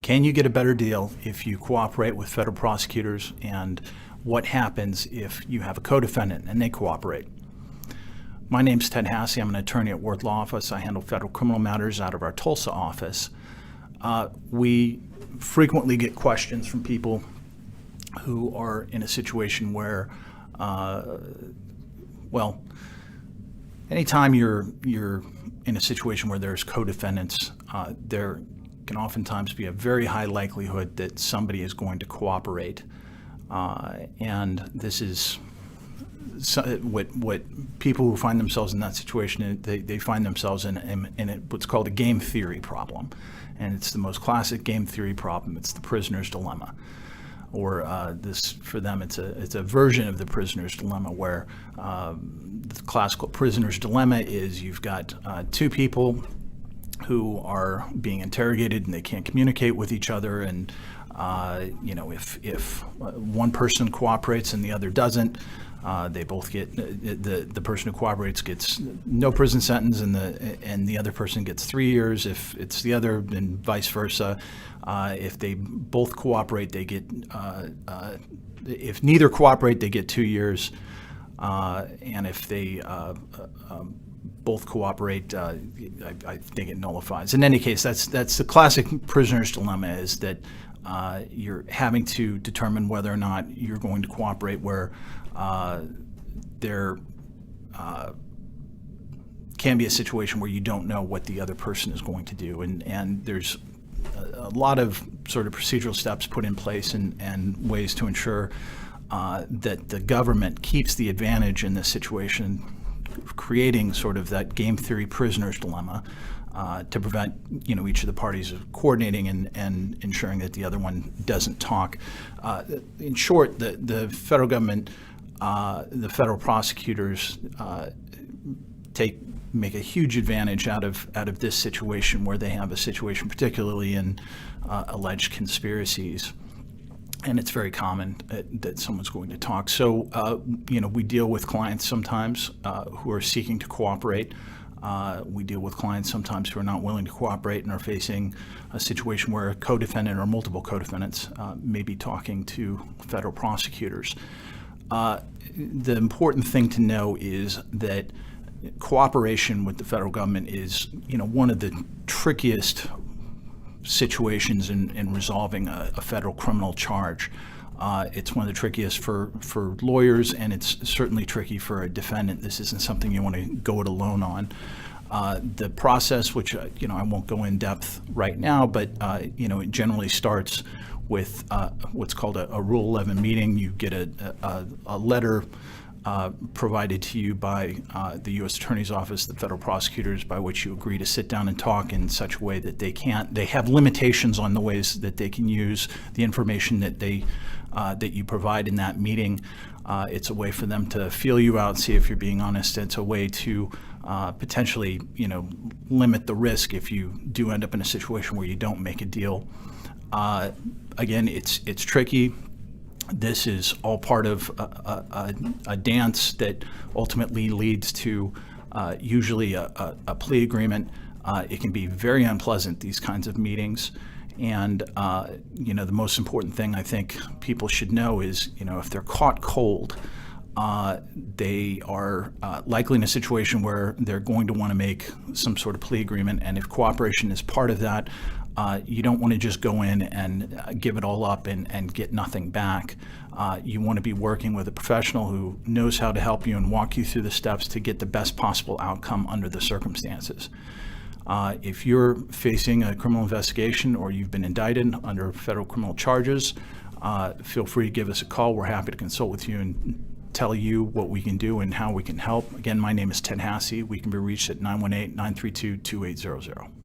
Can you get a better deal if you cooperate with federal prosecutors, and what happens if you have a co-defendant and they cooperate? My name's Ted Hassey. I'm an attorney at Worth Law Office. I handle federal criminal matters out of our Tulsa office. We frequently get questions from people who are in a situation where, well, anytime you're in a situation where there's co-defendants, there can oftentimes be a very high likelihood that somebody is going to cooperate. And this is what people who find themselves in that situation, they find themselves in what's called a game theory problem. And it's the most classic game theory problem. It's the prisoner's dilemma. Or for them, it's a version of the prisoner's dilemma, where the classical prisoner's dilemma is you've got two people who are being interrogated and they can't communicate with each other, and if one person cooperates and the other doesn't, they both get the person who cooperates gets no prison sentence, and the other person gets 3 years. If it's the other, and vice versa. If they both cooperate, they get if neither cooperate, they get 2 years, and if they both cooperate, I think it nullifies. In any case, that's the classic prisoner's dilemma, is that you're having to determine whether or not you're going to cooperate, where there can be a situation where you don't know what the other person is going to do, and there's a lot of sort of procedural steps put in place and ways to ensure that the government keeps the advantage in this situation, creating sort of that game theory prisoner's dilemma, to prevent each of the parties of coordinating and ensuring that the other one doesn't talk. In short, the federal government, the federal prosecutors make a huge advantage out of this situation, where they have a situation, particularly in alleged conspiracies. And it's very common that someone's going to talk. So, we deal with clients sometimes who are seeking to cooperate. We deal with clients sometimes who are not willing to cooperate and are facing a situation where a co-defendant or multiple co-defendants may be talking to federal prosecutors. The important thing to know is that cooperation with the federal government is, one of the trickiest situations in resolving a federal criminal charge. It's one of the trickiest for lawyers, and it's certainly tricky for a defendant. This isn't something you want to go it alone on. The process, which I won't go in depth right now, but it generally starts with what's called a Rule 11 meeting. You get a letter provided to you by the U.S. Attorney's Office, the federal prosecutors, by which you agree to sit down and talk in such a way that they have limitations on the ways that they can use the information that you provide in that meeting. It's a way for them to feel you out, see if you're being honest. It's a way to potentially, limit the risk if you do end up in a situation where you don't make a deal. Again, it's tricky. This is all part of a dance that ultimately leads to usually a plea agreement. It can be very unpleasant, these kinds of meetings. And, the most important thing I think people should know is, if they're caught cold, they are likely in a situation where they're going to want to make some sort of plea agreement. And if cooperation is part of that, you don't want to just go in and give it all up and get nothing back. You want to be working with a professional who knows how to help you and walk you through the steps to get the best possible outcome under the circumstances. If you're facing a criminal investigation or you've been indicted under federal criminal charges, feel free to give us a call. We're happy to consult with you and tell you what we can do and how we can help. Again, my name is Ted Hassey. We can be reached at 918-932-2800.